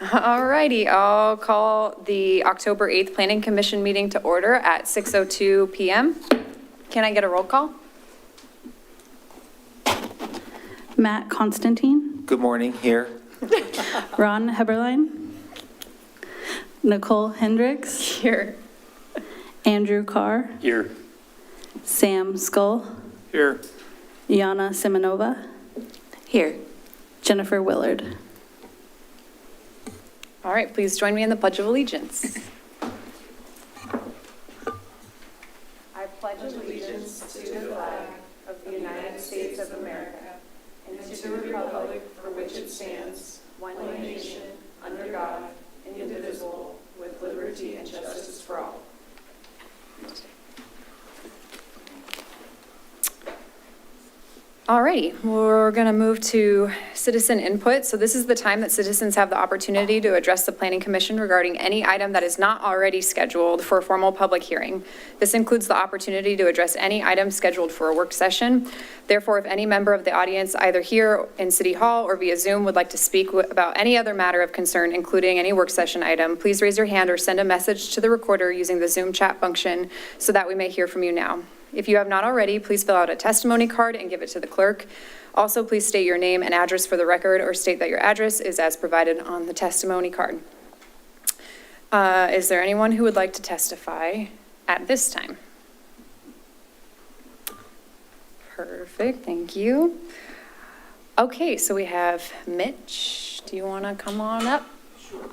All righty, I'll call the October 8th Planning Commission meeting to order at 6:02 PM. Can I get a roll call? Matt Constantine, Good morning, here. Ron Heberlein, Nicole Hendricks, Here. Andrew Carr, Here. Sam Skull, Here. Yana Simonova, Here. Jennifer Willard. All right, please join me in the Pledge of Allegiance. I pledge allegiance to the flag of the United States of America and to the republic for which it stands, one nation, under God, indivisible, with liberty and justice for all. All righty, we're going to move to citizen input. So this is the time that citizens have the opportunity to address the Planning Commission regarding any item that is not already scheduled for a formal public hearing. This includes the opportunity to address any item scheduled for a work session. Therefore, if any member of the audience, either here in City Hall or via Zoom, would like to speak about any other matter of concern, including any work session item, please raise your hand or send a message to the recorder using the Zoom chat function so that we may hear from you now. If you have not already, please fill out a testimony card and give it to the clerk. Also, please state your name and address for the record, or state that your address is as provided on the testimony card. Is there anyone who would like to testify at this time? Perfect, thank you. Okay, so we have Mitch. Do you want to come on up?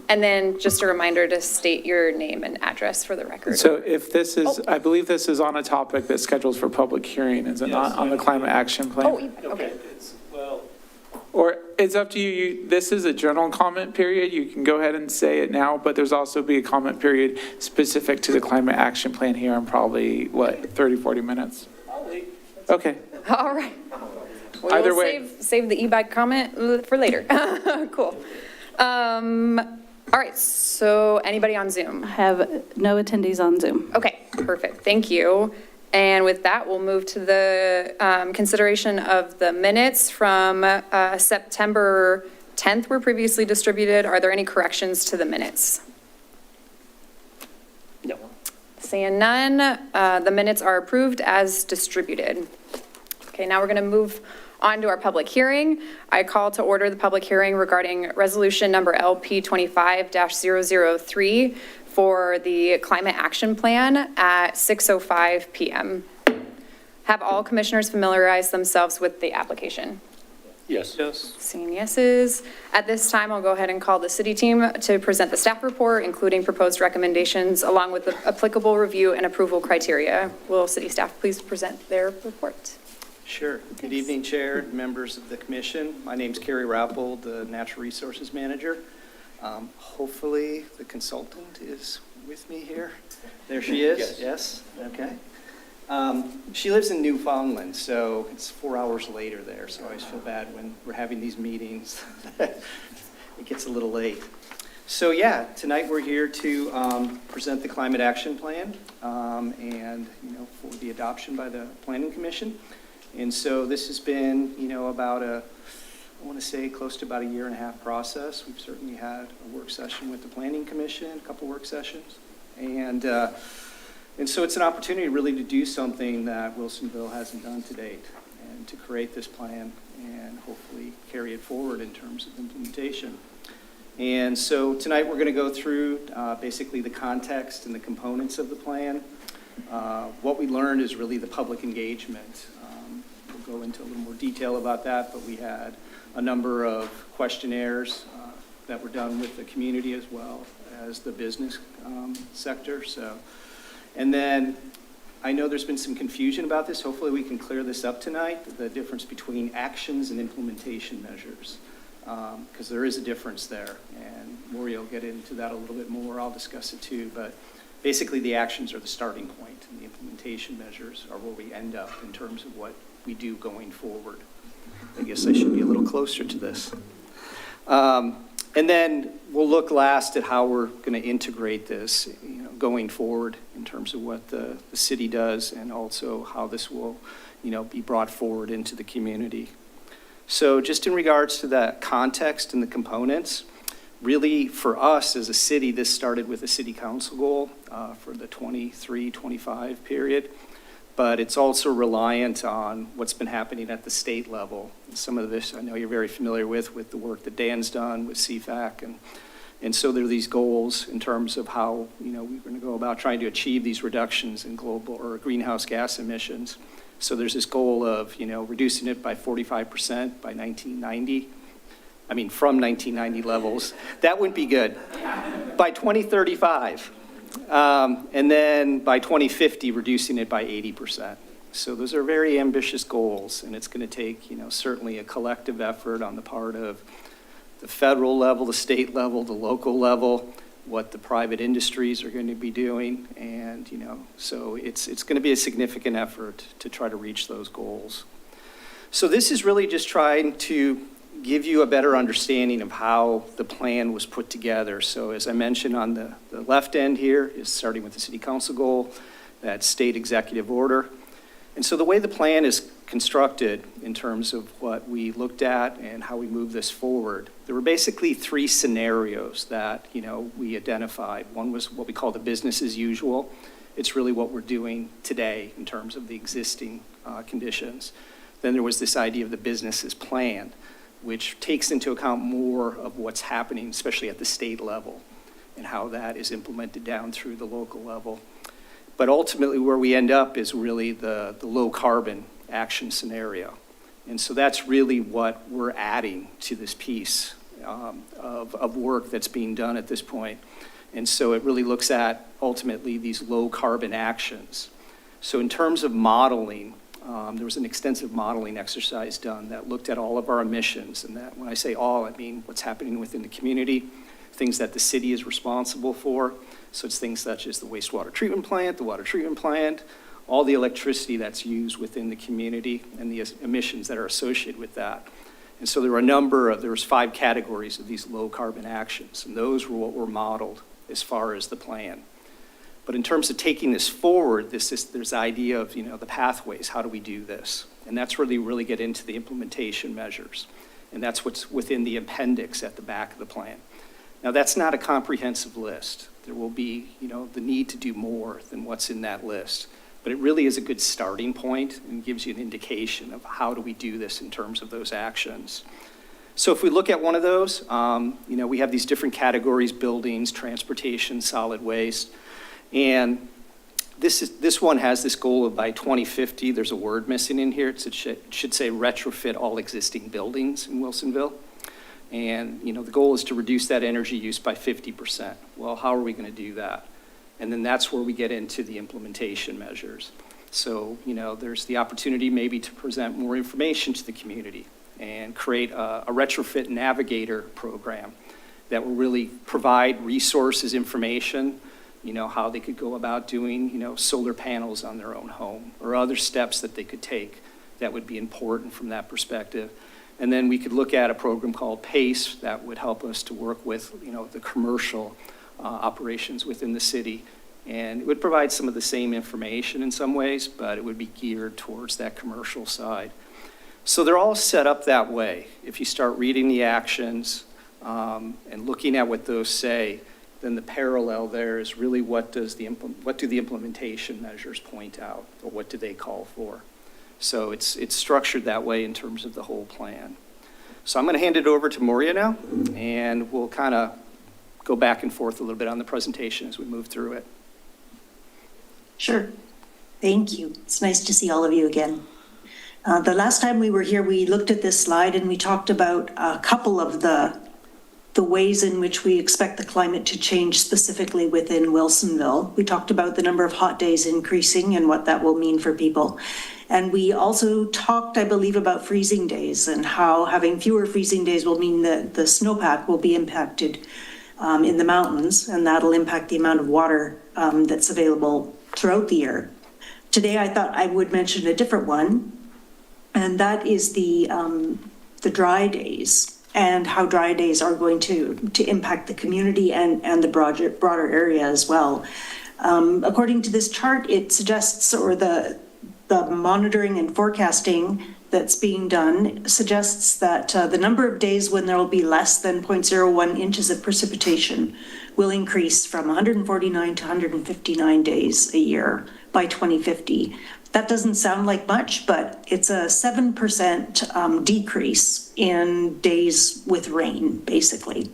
And then just a reminder to state your name and address for the record. So if this is, I believe this is on a topic that's scheduled for public hearing, is it not on the climate action plan? Oh, okay. Or it's up to you, this is a general comment period, you can go ahead and say it now, but there's also be a comment period specific to the climate action plan here in probably, 30, 40 minutes? Okay. All right. We Either will way. save the e-bike comment for later. Cool. All right, so anybody on Zoom? I have no attendees on Zoom. Okay, perfect, thank you. And with that, we'll move to the consideration of the minutes from September 10th were previously distributed. Are there any corrections to the minutes? No. Seeing none, the minutes are approved as distributed. Okay, now we're going to move on to our public hearing. I call to order the public hearing regarding resolution number LP 25-003 for the climate action plan at 6:05 PM. Have all commissioners familiarized themselves with the application? Yes. Yes. Seeing yeses. At this time, I'll go ahead and call the city team to present the staff report, including proposed recommendations, along with the applicable review and approval criteria. Will city staff please present their report? Sure. Good evening, Chair, members of the commission. My name's Carrie Rappold, the Natural Resources Manager. Hopefully the consultant is with me here. There she is. Yes. Okay. She lives in Newfoundland, so it's 4 hours later there, so I always feel bad when we're having these meetings. It gets a little late. So yeah, tonight we're here to present the Climate Action Plan and, for the adoption by the Planning Commission. And so this has been, about I want to say close to about a 1.5 year process. We've certainly had a work session with the Planning Commission, a couple work sessions. And so it's an opportunity really to do something that Wilsonville hasn't done to date, and to create this plan and hopefully carry it forward in terms of implementation. And so tonight we're going to go through basically the context and the components of the plan. What we learned is really the public engagement. We'll go into a little more detail about that, but we had a number of questionnaires that were done with the community as well as the business sector. And then I know there's been some confusion about this. Hopefully we can clear this up tonight, the difference between actions and implementation measures, because there is a difference there. And Maury will get into that a little bit more. I'll discuss it too. But basically the actions are the starting point, and the implementation measures are where we end up in terms of what we do going forward. I guess I should be a little closer to this. And then we'll look last at how we're going to integrate this, going forward in terms of what the city does, and also how this will, be brought forward into the community. So just in regards to that context and the components, Really, for us as a city, this started with a city council goal for the 23-25 period, but it's also reliant on what's been happening at the state level. Some of this I know you're very familiar with the work that Dan's done with CFAC, and so there are these goals in terms of how, we're going to go about trying to achieve these reductions in global or greenhouse gas emissions. So there's this goal of, reducing it by 45% by 1990. I mean, from 1990 levels. That wouldn't be good. By 2035. And then by 2050, reducing it by 80%. So those are very ambitious goals, and it's going to take, certainly a collective effort on the part of the federal level, the state level, the local level, what the private industries are going to be doing. And, so it's going to be a significant effort to try to reach those goals. So this is really just trying to give you a better understanding of how the plan was put together. So as I mentioned, on the left end here is starting with the city council goal, that state executive order. And so the way the plan is constructed in terms of what we looked at and how we move this forward, there were basically three scenarios that, we identified. One was what we call the business as usual. It's really what we're doing today in terms of the existing conditions. Then there was this idea of the business as planned, which takes into account more of what's happening, especially at the state level, and how that is implemented down through the local level. But ultimately, where we end up is really the low carbon action scenario. And so that's really what we're adding to this piece of work that's being done at this point. And so it really looks at ultimately these low carbon actions. So in terms of modeling, there was an extensive modeling exercise done that looked at all of our emissions. And that, when I say all, I mean what's happening within the community, things that the city is responsible for. So it's things such as the wastewater treatment plant, the water treatment plant, all the electricity that's used within the community and the emissions that are associated with that. And so there was 5 categories of these low carbon actions, and those were what were modeled as far as the plan. But in terms of taking this forward, there's the idea of, the pathways. How do we do this? And that's where they really get into the implementation measures. And that's what's within the appendix at the back of the plan. Now, that's not a comprehensive list. There will be, the need to do more than what's in that list. But it really is a good starting point and gives you an indication of how do we do this in terms of those actions. So if we look at one of those, we have these different categories: buildings, transportation, solid waste. And this one has this goal of by 2050, there's a word missing in here. It should say retrofit all existing buildings in Wilsonville. And, the goal is to reduce that energy use by 50%. Well, how are we going to do that? And then that's where we get into the implementation measures. So, there's the opportunity maybe to present more information to the community and create a retrofit navigator program that will really provide resources, information, how they could go about doing, solar panels on their own home or other steps that they could take that would be important from that perspective. And then we could look at a program called PACE that would help us to work with, the commercial operations within the city. And it would provide some of the same information in some ways, but it would be geared towards that commercial side. So they're all set up that way. If you start reading the actions and looking at what those say, then the parallel there is really what do the implementation measures point out, or what do they call for? So it's structured that way in terms of the whole plan. So I'm going to hand it over to Moria now, and we'll kind of go back and forth a little bit on the presentation as we move through it. Sure. Thank you. It's nice to see all of you again. The last time we were here, we looked at this slide and we talked about a couple of the ways in which we expect the climate to change specifically within Wilsonville. We talked about the number of hot days increasing and what that will mean for people. And we also talked, I believe, about freezing days and how having fewer freezing days will mean that the snowpack will be impacted in the mountains, and that'll impact the amount of water that's available throughout the year. Today, I thought I would mention a different one, and that is the dry days, and how dry days are going to impact the community and the broader area as well. According to this chart, it suggests, or the monitoring and forecasting that's being done suggests that the number of days when there will be less than 0.01 inches of precipitation will increase from 149 to 159 days a year by 2050. That doesn't sound like much, but it's a 7% decrease in days with rain, basically.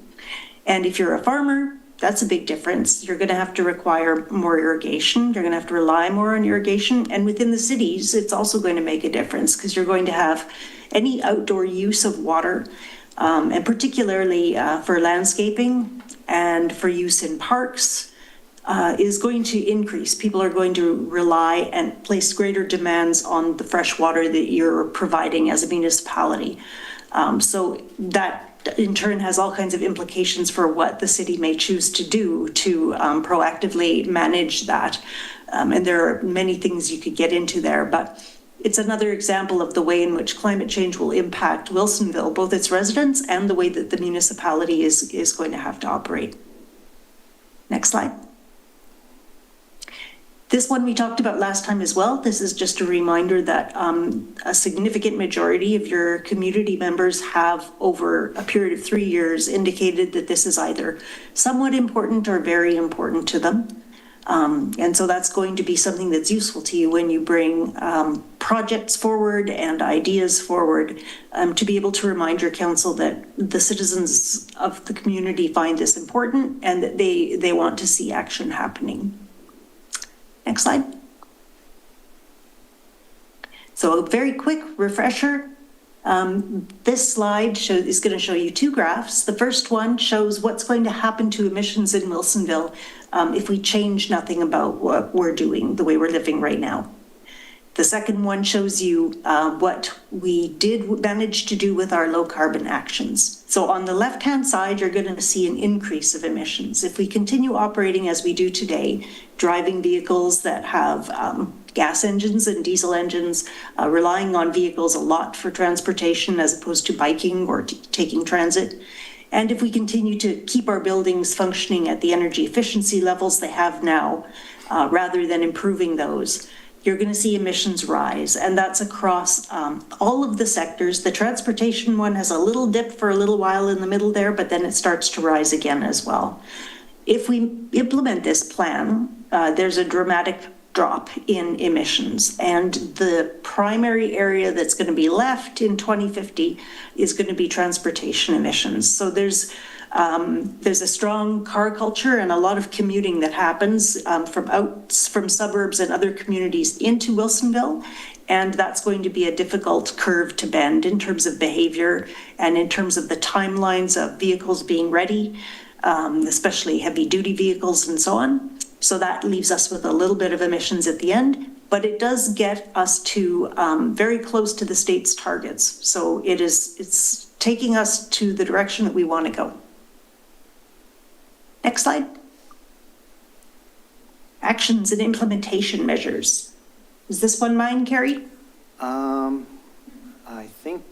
And if you're a farmer, that's a big difference. You're going to have to require more irrigation. You're going to have to rely more on irrigation. And within the cities, it's also going to make a difference because you're going to have any outdoor use of water, and particularly for landscaping and for use in parks, is going to increase. People are going to rely and place greater demands on the fresh water that you're providing as a municipality. So that in turn has all kinds of implications for what the city may choose to do to proactively manage that. And there are many things you could get into there, but it's another example of the way in which climate change will impact Wilsonville, both its residents and the way that the municipality is going to have to operate. Next slide. This one we talked about last time as well. This is just a reminder that a significant majority of your community members have, over a period of 3 years, indicated that this is either somewhat important or very important to them. And so that's going to be something that's useful to you when you bring projects forward and ideas forward, to be able to remind your council that the citizens of the community find this important and that they want to see action happening. Next slide. So a very quick refresher. This slide is going to show you two graphs. The first one shows what's going to happen to emissions in Wilsonville if we change nothing about what we're doing, the way we're living right now. The second one shows you what we did manage to do with our low carbon actions. So on the left-hand side, you're going to see an increase of emissions. If we continue operating as we do today, driving vehicles that have gas engines and diesel engines, relying on vehicles a lot for transportation as opposed to biking or taking transit. And if we continue to keep our buildings functioning at the energy efficiency levels they have now, rather than improving those, you're going to see emissions rise, and that's across all of the sectors. The transportation one has a little dip for a little while in the middle there, but then it starts to rise again as well. If we implement this plan, there's a dramatic drop in emissions, and the primary area that's going to be left in 2050 is going to be transportation emissions. So there's a strong car culture and a lot of commuting that happens from suburbs and other communities into Wilsonville. And that's going to be a difficult curve to bend in terms of behavior and in terms of the timelines of vehicles being ready, especially heavy duty vehicles and so on. So that leaves us with a little bit of emissions at the end, but it does get us to very close to the state's targets. So it's taking us to the direction that we want to go. Next slide. Actions and implementation measures. Is this one mine, Carrie? I think,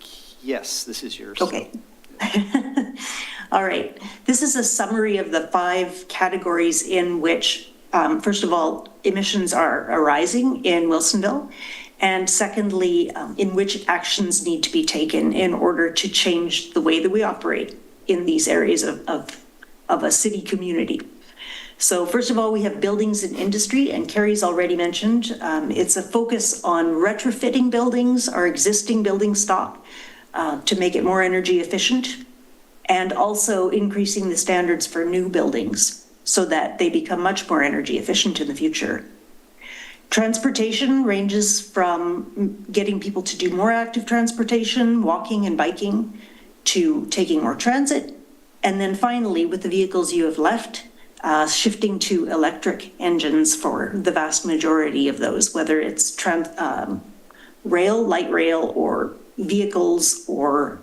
yes, this is yours. Okay. All right. This is a summary of the 5 categories in which, first of all, emissions are arising in Wilsonville. And secondly, in which actions need to be taken in order to change the way that we operate in these areas of a city community. So first of all, we have buildings and industry, and Carrie's already mentioned, it's a focus on retrofitting buildings, our existing building stock, to make it more energy efficient, and also increasing the standards for new buildings so that they become much more energy efficient in the future. Transportation ranges from getting people to do more active transportation, walking and biking, to taking more transit. And then finally, with the vehicles you have left, shifting to electric engines for the vast majority of those, whether it's rail, light rail, or vehicles, or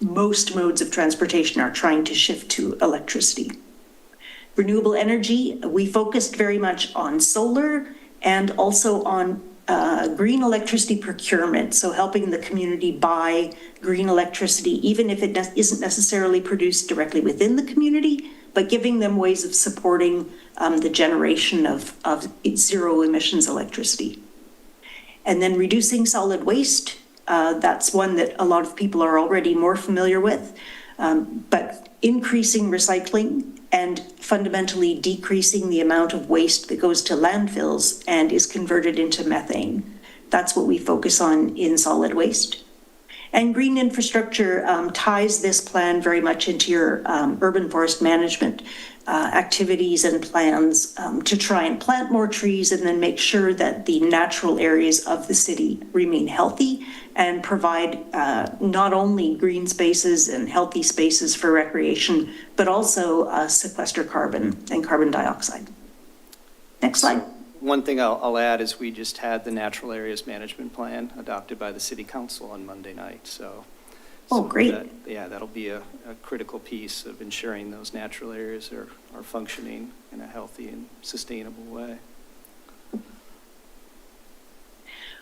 most modes of transportation are trying to shift to electricity. Renewable energy, we focused very much on solar and also on green electricity procurement, so helping the community buy green electricity, even if it isn't necessarily produced directly within the community, but giving them ways of supporting the generation of zero emissions electricity. And then reducing solid waste, That's one that a lot of people are already more familiar with. But increasing recycling and fundamentally decreasing the amount of waste that goes to landfills and is converted into methane. That's what we focus on in solid waste. And green infrastructure ties this plan very much into your urban forest management activities and plans to try and plant more trees and then make sure that the natural areas of the city remain healthy and provide not only green spaces and healthy spaces for recreation, but also sequester carbon and carbon dioxide. Next slide. One thing I'll add is we just had the Natural Areas Management Plan adopted by the City Council on Monday night, so. Oh, great. That'll be a critical piece of ensuring those natural areas are functioning in a healthy and sustainable way.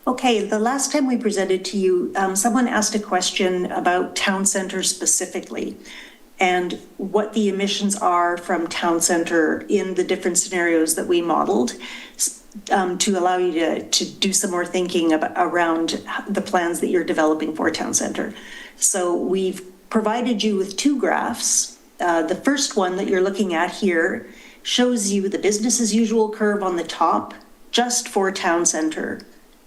Okay, the last time we presented to you, someone asked a question about town center specifically and what the emissions are from town center in the different scenarios that we modeled to allow you to do some more thinking around the plans that you're developing for town center. So we've provided you with two graphs. The first one that you're looking at here shows you the business as usual curve on the top just for town center.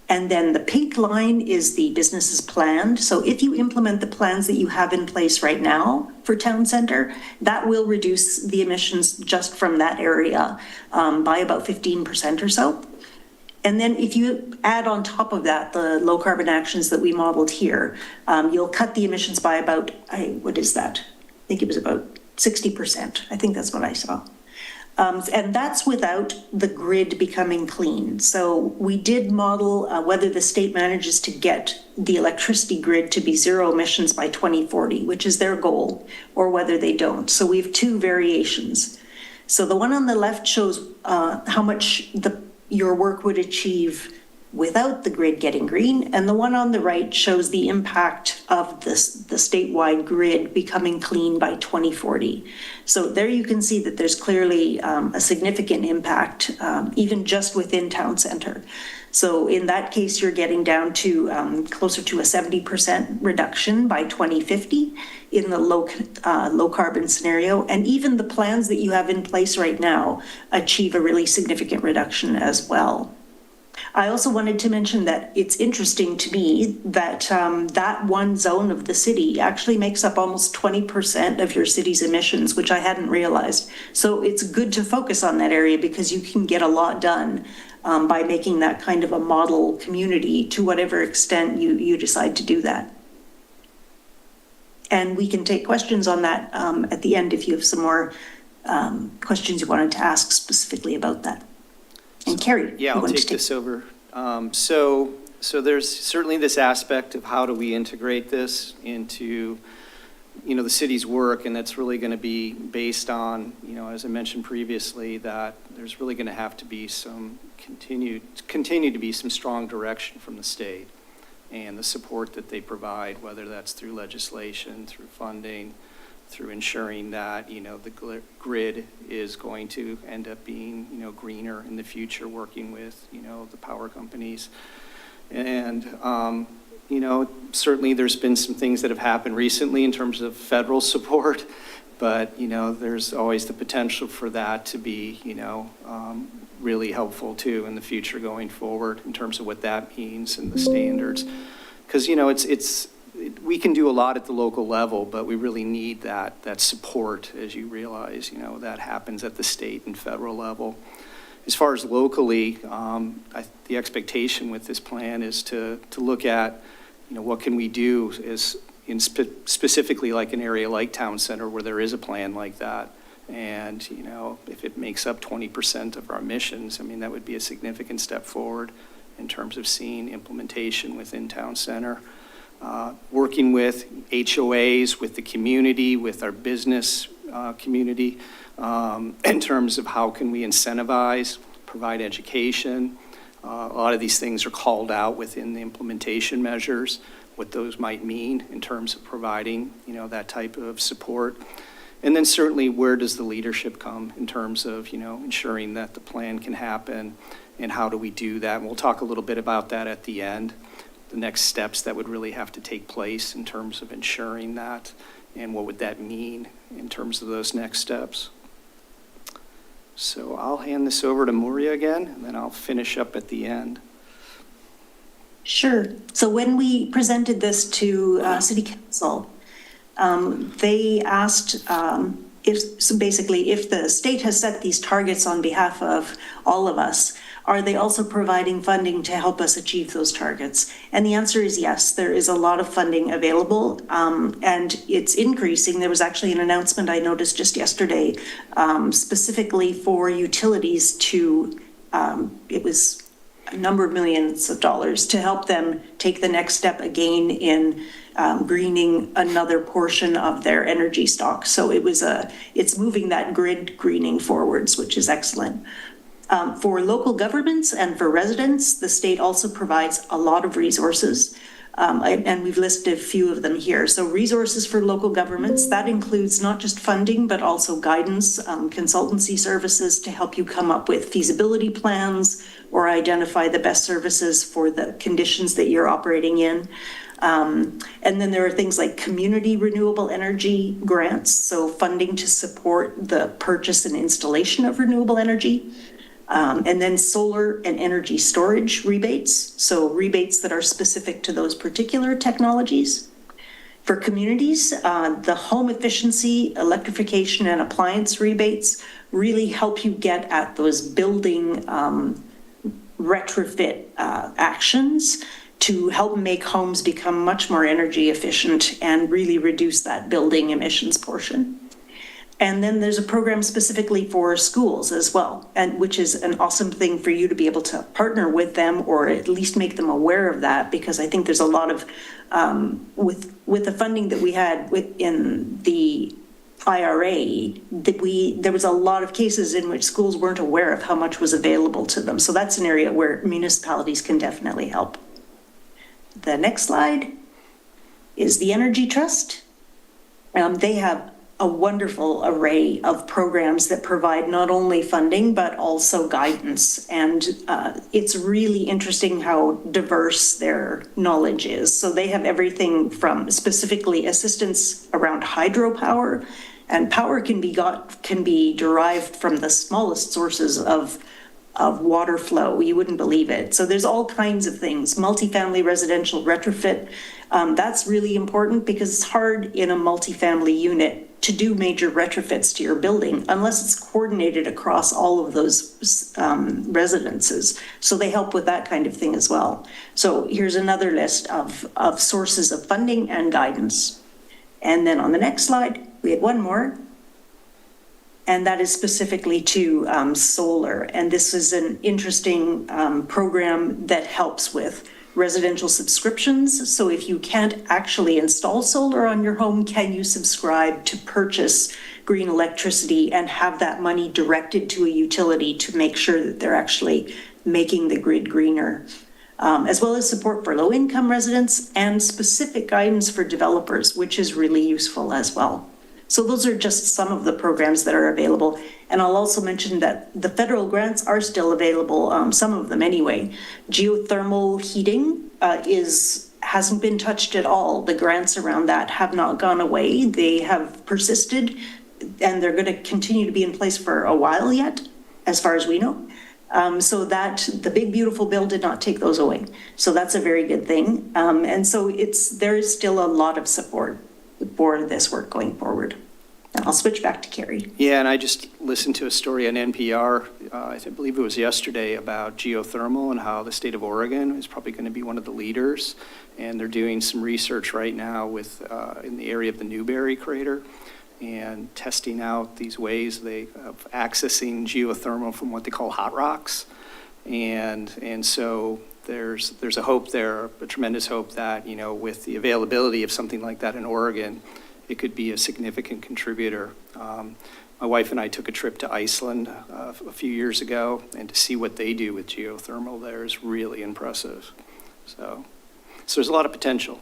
And then the pink line is the business as planned. So if you implement the plans that you have in place right now for town center, that will reduce the emissions just from that area by about 15% or so. And then if you add on top of that the low carbon actions that we modeled here, you'll cut the emissions by about, what is that? I think it was about 60%. I think that's what I saw. And that's without the grid becoming clean. So we did model whether the state manages to get the electricity grid to be zero emissions by 2040, which is their goal, or whether they don't. So we have two variations. So the one on the left shows how much your work would achieve without the grid getting green, and the one on the right shows the impact of the statewide grid becoming clean by 2040. So there you can see that there's clearly a significant impact, even just within town center. So in that case, you're getting down to closer to a 70% reduction by 2050 in the low carbon scenario. And even the plans that you have in place right now achieve a really significant reduction as well. I also wanted to mention that it's interesting to me that that one zone of the city actually makes up almost 20% of your city's emissions, which I hadn't realized. So it's good to focus on that area because you can get a lot done by making that kind of a model community to whatever extent you decide to do that. And we can take questions on that at the end if you have some more questions you wanted to ask specifically about that. And Carrie, yeah, I'll take this over. So there's certainly this aspect of how do we integrate this into, the city's work, and that's really going to be based on, as I mentioned previously, that there's really going to have to be some continue to be some strong direction from the state and the support that they provide, whether that's through legislation, through funding, through ensuring that, the grid is going to end up being, greener in the future, working with, the power companies. And, certainly there's been some things that have happened recently in terms of federal support, but, there's always the potential for that to be, really helpful too in the future going forward in terms of what that means and the standards. Because, we can do a lot at the local level, but we really need that support, as you realize, that happens at the state and federal level. As far as locally, the expectation with this plan is to look at, what can we do specifically like an area like Town Center where there is a plan like that. And, if it makes up 20% of our emissions, that would be a significant step forward in terms of seeing implementation within Town Center. Working with HOAs, with the community, with our business community, in terms of how can we incentivize, provide education. A lot of these things are called out within the implementation measures, what those might mean in terms of providing, that type of support. And then certainly where does the leadership come in terms of, ensuring that the plan can happen and how do we do that? And we'll talk a little bit about that at the end. the next steps that would really have to take place in terms of ensuring that, and what would that mean in terms of those next steps. So I'll hand this over to Moria again, and then I'll finish up at the end. Sure. So when we presented this to City Council, they asked if the state has set these targets on behalf of all of us, are they also providing funding to help us achieve those targets? And the answer is yes. There is a lot of funding available, and it's increasing. There was actually an announcement I noticed just yesterday, specifically for utilities to, it was a number of millions of dollars to help them take the next step again in greening another portion of their energy stock. So it's moving that grid greening forwards, which is excellent. For local governments and for residents, the state also provides a lot of resources, and we've listed a few of them here. So resources for local governments, that includes not just funding, but also guidance, consultancy services to help you come up with feasibility plans or identify the best services for the conditions that you're operating in. And then there are things like community renewable energy grants, so funding to support the purchase and installation of renewable energy. And then solar and energy storage rebates, so rebates that are specific to those particular technologies. For communities, the home efficiency, electrification, and appliance rebates really help you get at those building retrofit actions to help make homes become much more energy efficient and really reduce that building emissions portion. And then there's a program specifically for schools as well, and which is an awesome thing for you to be able to partner with them or at least make them aware of that, because I think there's a lot of, with the funding that we had in the IRA, there was a lot of cases in which schools weren't aware of how much was available to them. So that's an area where municipalities can definitely help. The next slide is the Energy Trust. They have a wonderful array of programs that provide not only funding, but also guidance. And it's really interesting how diverse their knowledge is. So they have everything from specifically assistance around hydropower, and power can be derived from the smallest sources of water flow. You wouldn't believe it. So there's all kinds of things. Multifamily residential retrofit, that's really important because it's hard in a multifamily unit to do major retrofits to your building unless it's coordinated across all of those residences. So they help with that kind of thing as well. So here's another list of sources of funding and guidance. And then on the next slide, we had one more, and that is specifically to solar. And this is an interesting program that helps with residential subscriptions. So if you can't actually install solar on your home, can you subscribe to purchase green electricity and have that money directed to a utility to make sure that they're actually making the grid greener? As well as support for low-income residents and specific guidance for developers, which is really useful as well. So those are just some of the programs that are available. And I'll also mention that the federal grants are still available, some of them anyway. Geothermal heating hasn't been touched at all. The grants around that have not gone away. They have persisted, and they're going to continue to be in place for a while yet, as far as we know. So that the big beautiful bill did not take those away. So that's a very good thing. And so there is still a lot of support for this work going forward. And I'll switch back to Carrie. Yeah, and I just listened to a story on NPR, I believe it was yesterday, about geothermal and how the state of Oregon is probably going to be one of the leaders. And they're doing some research right now with in the area of the Newberry crater and testing out these ways of accessing geothermal from what they call hot rocks. And so there's a hope there, a tremendous hope that, with the availability of something like that in Oregon, it could be a significant contributor. My wife and I took a trip to Iceland a few years ago, and to see what they do with geothermal there is really impressive. So there's a lot of potential.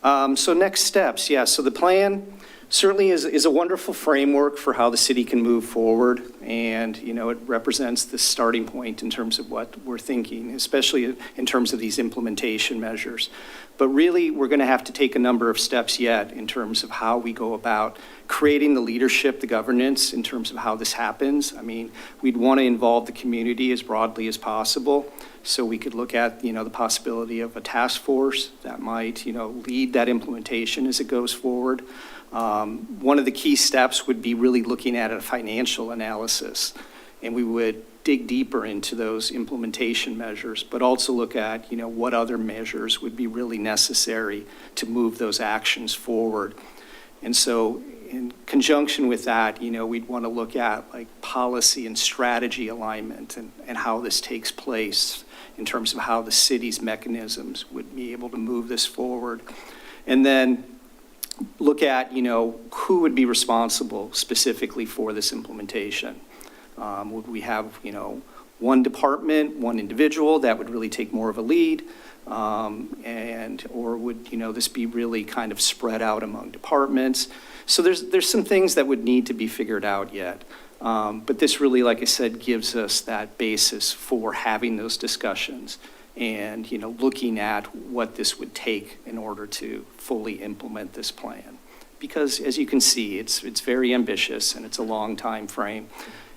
So next steps, so the plan certainly is a wonderful framework for how the city can move forward. And, it represents the starting point in terms of what we're thinking, especially in terms of these implementation measures. But really, we're going to have to take a number of steps yet in terms of how we go about creating the leadership, the governance, in terms of how this happens. I mean, we'd want to involve the community as broadly as possible. So we could look at, the possibility of a task force that might, lead that implementation as it goes forward. One of the key steps would be really looking at a financial analysis, and we would dig deeper into those implementation measures, but also look at, what other measures would be really necessary to move those actions forward. And so in conjunction with that, we'd want to look at like policy and strategy alignment and how this takes place in terms of how the city's mechanisms would be able to move this forward. And then look at, who would be responsible specifically for this implementation. Would we have, one department, one individual that would really take more of a lead? Or would, this be really kind of spread out among departments? So there's some things that would need to be figured out yet. But this really, like I said, gives us that basis for having those discussions and, looking at what this would take in order to fully implement this plan. Because as you can see, it's very ambitious and it's a long time frame.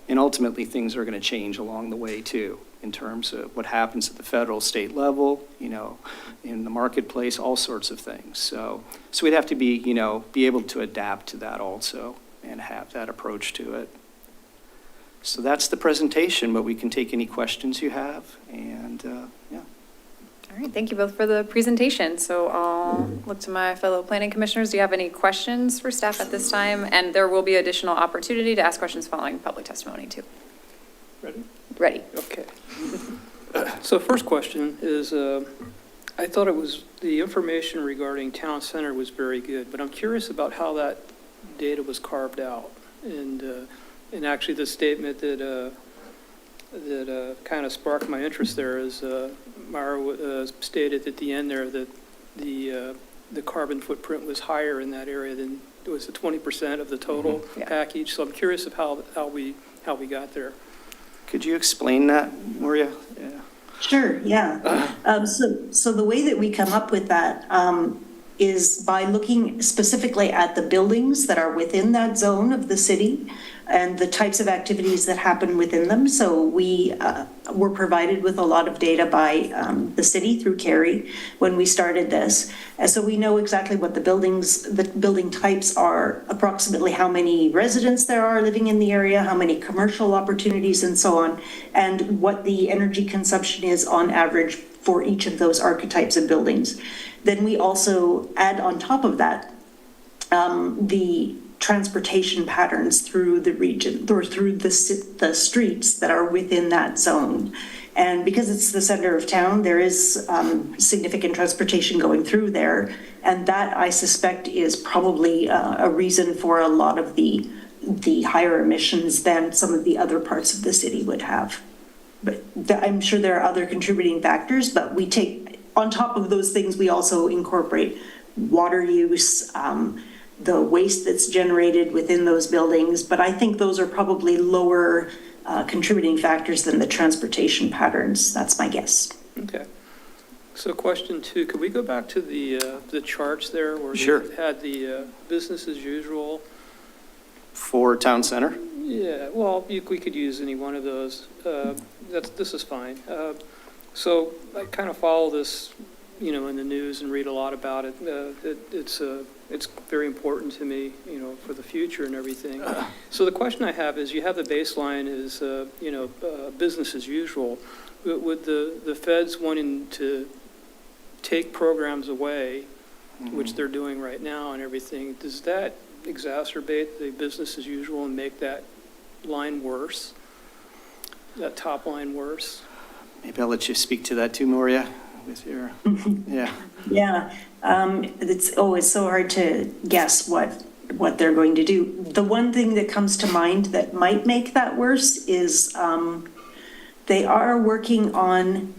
And ultimately, things are going to change along the way too, in terms of what happens at the federal, state level, in the marketplace, all sorts of things. So we'd have to be, be able to adapt to that also and have that approach to it. So that's the presentation, but we can take any questions you have, and yeah. All right, thank you both for the presentation. So I'll look to my fellow planning commissioners. Do you have any questions for staff at this time? And there will be additional opportunity to ask questions following public testimony too. Ready? Ready. Okay. So first question is, I thought the information regarding town center was very good, but I'm curious about how that data was carved out. And actually the statement that kind of sparked my interest there is Mara stated at the end there that the carbon footprint was higher in that area than it was 20% of the total package. So I'm curious of how we got there. Could you explain that, Maria? Yeah. Sure, yeah. So the way that we come up with that is by looking specifically at the buildings that are within that zone of the city and the types of activities that happen within them. So we were provided with a lot of data by the city through Carrie when we started this. And so we know exactly what the building types are, approximately how many residents there are living in the area, how many commercial opportunities and so on, and what the energy consumption is on average for each of those archetypes of buildings. Then we also add on top of that the transportation patterns through the region or through the streets that are within that zone. And because it's the center of town, there is significant transportation going through there. And that, I suspect, is probably a reason for a lot of the higher emissions than some of the other parts of the city would have. But I'm sure there are other contributing factors, but we take, on top of those things, we also incorporate water use, the waste that's generated within those buildings. But I think those are probably lower contributing factors than the transportation patterns. That's my guess. Okay. So question 2, could we go back to the charts there where Sure. you had the business as usual? For town center? Yeah, well, we could use any one of those. This is fine. So I kind of follow this, in the news and read a lot about it. It's very important to me, for the future and everything. So the question I have is, you have the baseline is, business as usual. With the feds wanting to take programs away, which they're doing right now and everything, does that exacerbate the business as usual and make that line worse, that top line worse? Maybe I'll let you speak to that too, Maria, with your, yeah. Yeah, it's always so hard to guess what they're going to do. The one thing that comes to mind that might make that worse is they are working on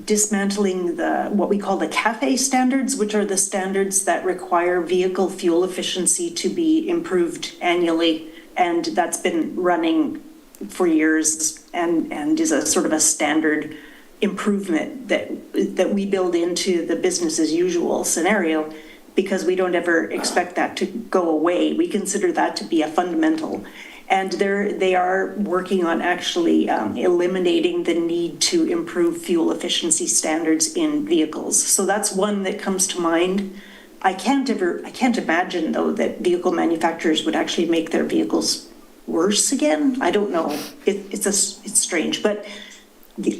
dismantling what we call the CAFE standards, which are the standards that require vehicle fuel efficiency to be improved annually. And that's been running for years and is a sort of a standard improvement that we build into the business as usual scenario, because we don't ever expect that to go away. We consider that to be a fundamental. And they are working on actually eliminating the need to improve fuel efficiency standards in vehicles. So that's one that comes to mind. I can't imagine though that vehicle manufacturers would actually make their vehicles worse again. I don't know. It's strange, but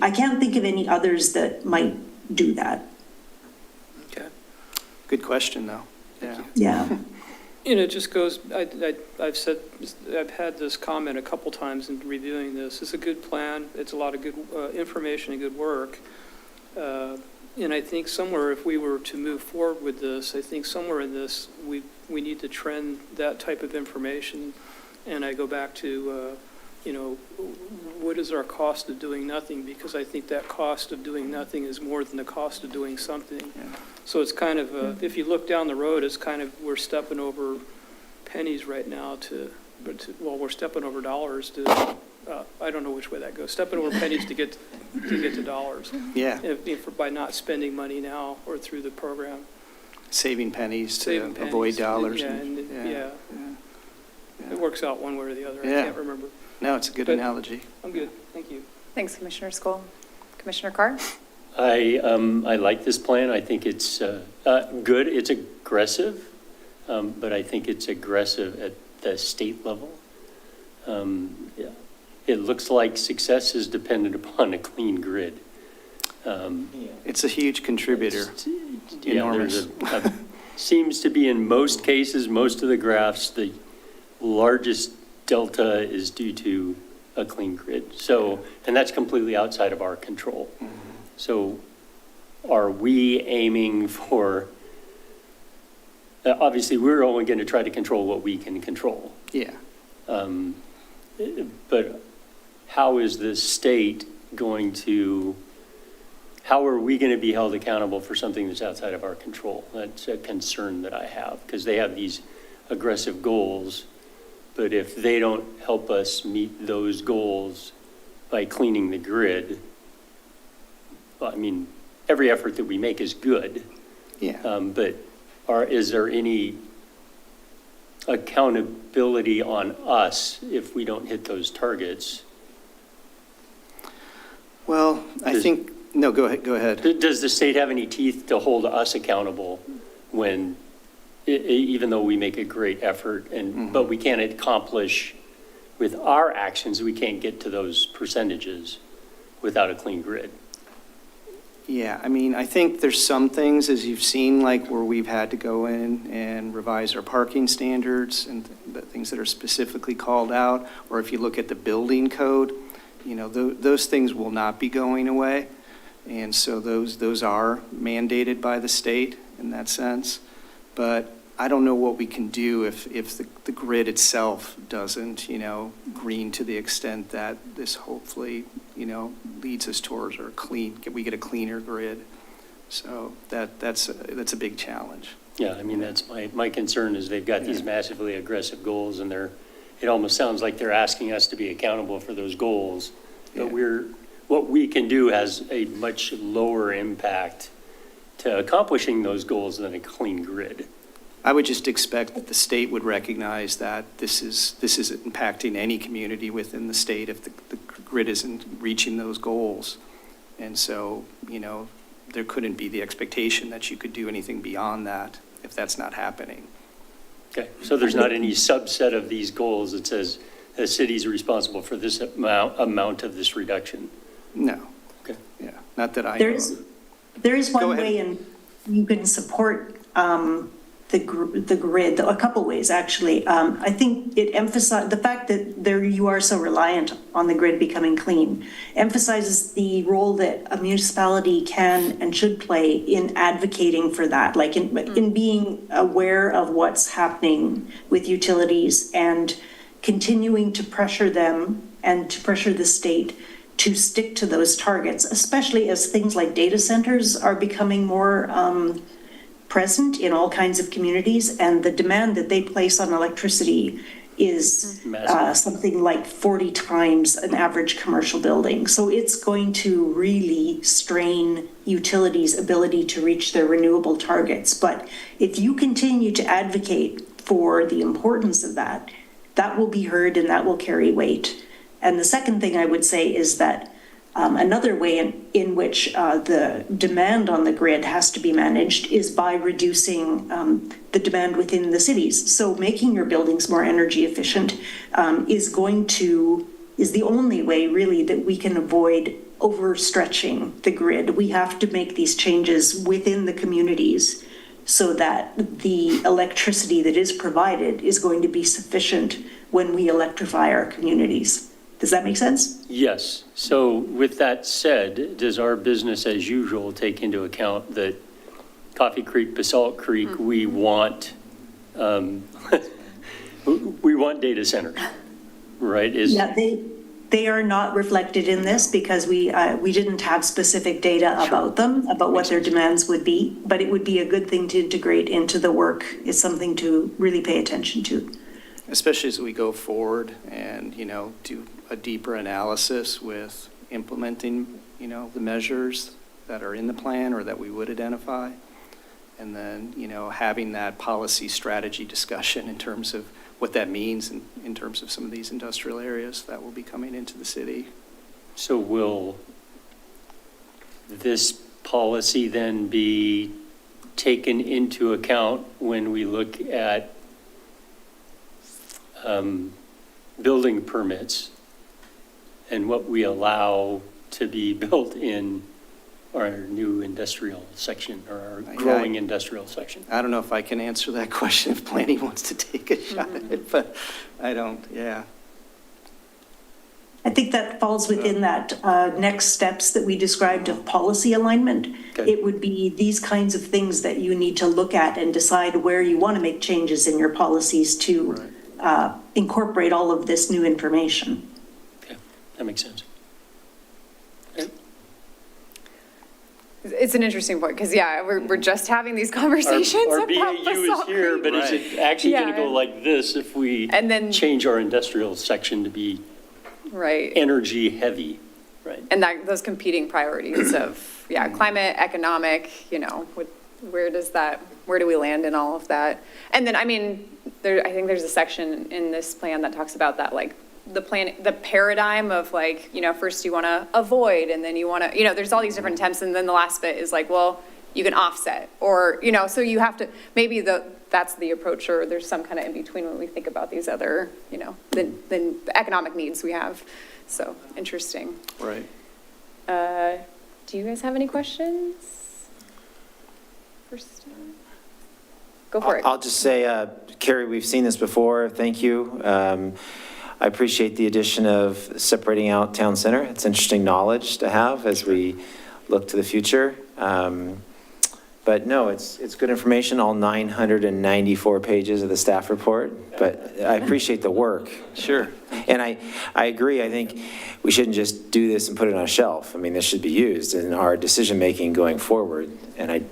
I can't think of any others that might do that. Okay. Good question, though. Yeah. Yeah. It just goes, I've had this comment a couple times in reviewing this. It's a good plan. It's a lot of good information and good work. And I think somewhere, if we were to move forward with this, I think somewhere in this, we need to trend that type of information. And I go back to, what is our cost of doing nothing? Because I think that cost of doing nothing is more than the cost of doing something. Yeah. So it's kind of, if you look down the road, it's kind of, we're stepping over pennies right now we're stepping over dollars to, I don't know which way that goes, stepping over pennies to get to dollars. Yeah. By not spending money now or through the program. Saving pennies to Saving pennies. avoid dollars. Yeah. It works out one way or the other. I Yeah. can't remember. No, it's a good But- analogy. I'm good. Thank you. Thanks, Commissioner Skoll. Commissioner Carr? I like this plan. I think it's good. It's aggressive, but I think it's aggressive at the state level. Yeah. It looks like success is dependent upon a clean grid. It's a huge contributor. Enormous. Seems to be in most cases, most of the graphs, the largest delta is due to a clean grid. So, and that's completely outside of our control. So are we aiming for, obviously we're only going to try to control what we can control. Yeah. But how is the state going to, how are we going to be held accountable for something that's outside of our control? That's a concern that I have, because they have these aggressive goals, but if they don't help us meet those goals by cleaning the grid, well, I mean, every effort that we make is good. Yeah. But is there any accountability on us if we don't hit those targets? Well, I think, no, go ahead. Does the state have any teeth to hold us accountable when, even though we make a great effort but we can't accomplish with our actions, we can't get to those percentages without a clean grid? Yeah, I mean, I think there's some things, as you've seen, like where we've had to go in and revise our parking standards and the things that are specifically called out, or if you look at the building code, those things will not be going away. And so those are mandated by the state in that sense. But I don't know what we can do if the grid itself doesn't, green to the extent that this hopefully, leads us towards we get a cleaner grid. So that's a big challenge. Yeah, I mean, that's my concern is they've got these massively aggressive goals and it almost sounds like they're asking us to be accountable for those goals. But what we can do has a much lower impact to accomplishing those goals than a clean grid. I would just expect that the state would recognize that this is impacting any community within the state if the grid isn't reaching those goals. And so, there couldn't be the expectation that you could do anything beyond that if that's not happening. Okay, so there's not any subset of these goals that says the city's responsible for this amount of this reduction? No. Okay. Yeah, not that I know of. There is one Go ahead. way in you can support the grid, a couple ways, actually. I think it emphasizes the fact that you are so reliant on the grid becoming clean, emphasizes the role that a municipality can and should play in advocating for that, like in being aware of what's happening with utilities and continuing to pressure them and to pressure the state to stick to those targets, especially as things like data centers are becoming more present in all kinds of communities, and the demand that they place on electricity is Massive. something like 40 times an average commercial building. So it's going to really strain utilities' ability to reach their renewable targets. But if you continue to advocate for the importance of that, that will be heard and that will carry weight. And the second thing I would say is that another way in which the demand on the grid has to be managed is by reducing the demand within the cities. So making your buildings more energy efficient is the only way really that we can avoid overstretching the grid. We have to make these changes within the communities so that the electricity that is provided is going to be sufficient when we electrify our communities. Does that make sense? Yes. So with that said, does our business as usual take into account that Coffee Creek, Basalt Creek, we want data centers, right? Yeah, they are not reflected in this because we didn't have specific data about them, about what their demands would be, but it would be a good thing to integrate into the work. It's something to really pay attention to. Especially as we go forward and, do a deeper analysis with implementing, the measures that are in the plan or that we would identify. And then, having that policy strategy discussion in terms of what that means in terms of some of these industrial areas that will be coming into the city. So will this policy then be taken into account when we look at building permits and what we allow to be built in our new industrial section or our growing industrial section? I don't know if I can answer that question if planning wants to take a shot at it, but I don't, yeah. I think that falls within that next steps that we described of policy alignment. Okay. It would be these kinds of things that you need to look at and decide where you want to make changes in your policies to incorporate all of this new information. Okay, that makes sense. It's an interesting point, because, we're just having these conversations Our about BAU is Basalt here, Creek. but is it actually going to go Yeah. like this if we And then- change our industrial section to be Right. energy heavy, right? And those competing priorities of, climate, economic, where do we land in all of that? And then, I think there's a section in this plan that talks about that, like, the paradigm of first you want to avoid, and then you want to, there's all these different attempts, and then the last bit is like, well, you can offset, or, so you have to, maybe that's the approach, or there's some kind of in between when we think about these other, the economic needs we have. So, interesting. Right. Do you guys have any questions? First, go for it. I'll just say, Carrie, we've seen this before. Thank you. I appreciate the addition of separating out town center. It's interesting knowledge to have as we look to the future. But no, it's good information, all 994 pages of the staff report, but I appreciate the work. Sure. And I agree. I think we shouldn't just do this and put it on a shelf. I mean, this should be used in our decision-making going forward. And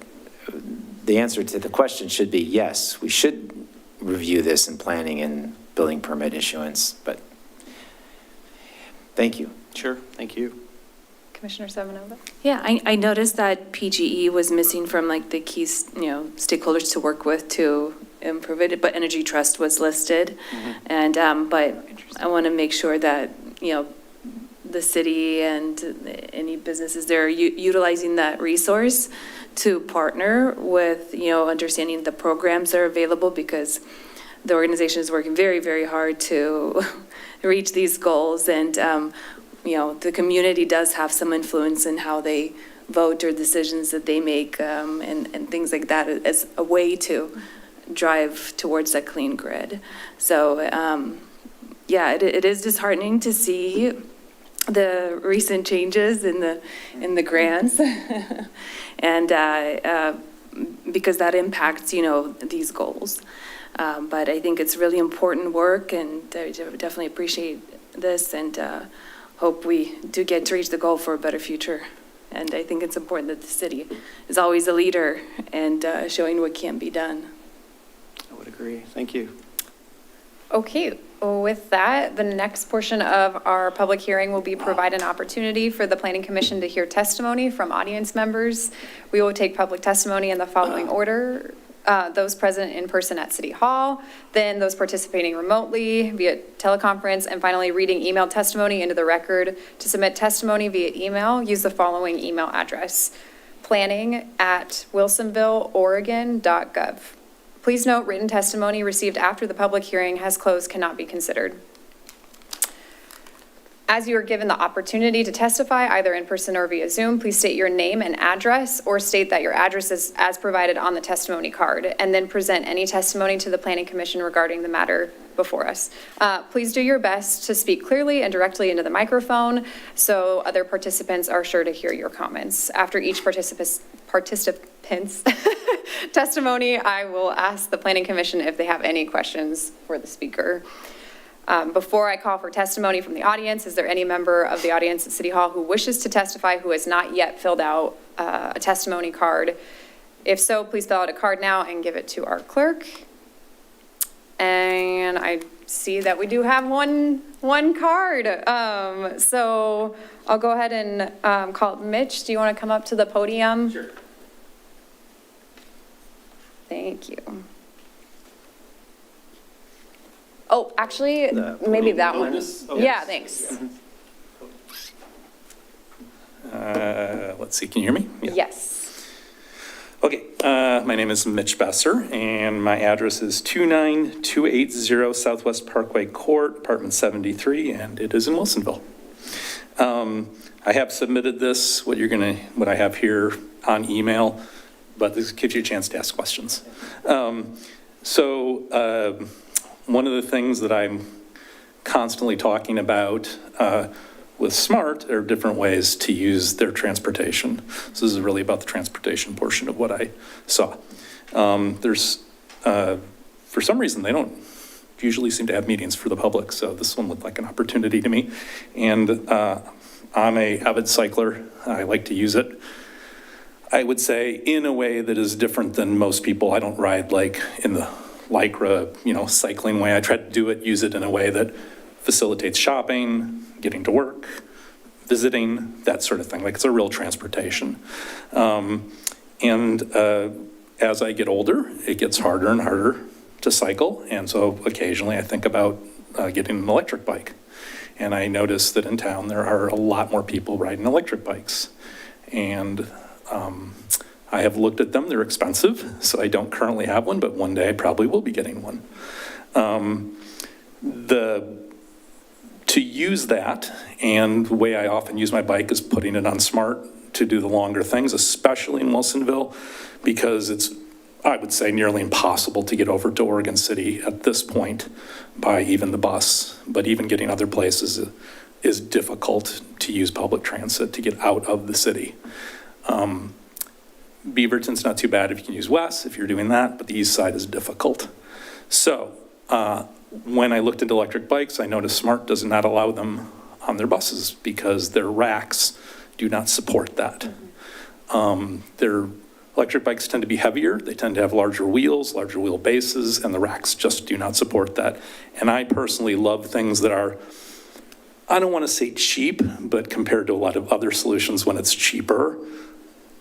the answer to the question should be yes, we should review this in planning and building permit issuance, but thank you. Sure. Thank you. Commissioner Semenova? Yeah, I noticed that PGE was missing from like the key, stakeholders to work with to improve it, but Energy Trust was listed. And, but I want to make sure that, the city and any businesses there are utilizing that resource to partner with, understanding the programs that are available, because the organization is working very, very hard to reach these goals. And, the community does have some influence in how they vote or decisions that they make, and things like that as a way to drive towards that clean grid. So, it is disheartening to see the recent changes in the grants, and because that impacts, these goals. But I think it's really important work, and I definitely appreciate this, and hope we do get to reach the goal for a better future. And I think it's important that the city is always a leader and showing what can be done. I would agree. Thank you. Okay, well, with that, the next portion of our public hearing will be provide an opportunity for the Planning Commission to hear testimony from audience members. We will take public testimony in the following order. Those present in person at City Hall, then those participating remotely via teleconference, and finally reading email testimony into the record. To submit testimony via email, use the following email address: planning@wilsonvilleoregon.gov. Please note, written testimony received after the public hearing has closed cannot be considered. As you are given the opportunity to testify, either in person or via Zoom, please state your name and address, or state that your address is as provided on the testimony card, and then present any testimony to the Planning Commission regarding the matter before us. Please do your best to speak clearly and directly into the microphone so other participants are sure to hear your comments. After each participant's testimony, I will ask the Planning Commission if they have any questions for the speaker. Before I call for testimony from the audience, is there any member of the audience at City Hall who wishes to testify who has not yet filled out a testimony card? If so, please fill out a card now and give it to our clerk. And I see that we do have one card. So I'll go ahead and call Mitch. Do you want to come up to the podium? Sure. Thank you. Oh, actually, maybe that one. Yeah, thanks. Let's see, can you hear me? Yeah. Yes. Okay, my name is Mitch Besser, and my address is 29280 Southwest Parkway Court, apartment 73, and it is in Wilsonville. I have submitted this, what I have here, on email, but this gives you a chance to ask questions. One of the things that I'm constantly talking about with SMART are different ways to use their transportation. So this is really about the transportation portion of what I saw. For some reason, they don't usually seem to have meetings for the public, so this one looked like an opportunity to me. And I'm an avid cycler. I like to use it, I would say, in a way that is different than most people. I don't ride like in the Lycra, cycling way. I try to use it in a way that facilitates shopping, getting to work, visiting, that sort of thing. Like it's a real transportation. As I get older, it gets harder and harder to cycle. And so occasionally I think about getting an electric bike. And I notice that in town there are a lot more people riding electric bikes. And I have looked at them. They're expensive, so I don't currently have one, but one day I probably will be getting one. To use that, and the way I often use my bike is putting it on SMART to do the longer things, especially in Wilsonville, because it's, I would say, nearly impossible to get over to Oregon City at this point by even the bus, but even getting other places is difficult to use public transit to get out of the city. Beaverton's not too bad if you can use West, if you're doing that, but the east side is difficult. So when I looked into electric bikes, I noticed SMART does not allow them on their buses because their racks do not support that. Their electric bikes tend to be heavier. They tend to have larger wheels, larger wheel bases, and the racks just do not support that. And I personally love things that are, I don't want to say cheap, but compared to a lot of other solutions, when it's cheaper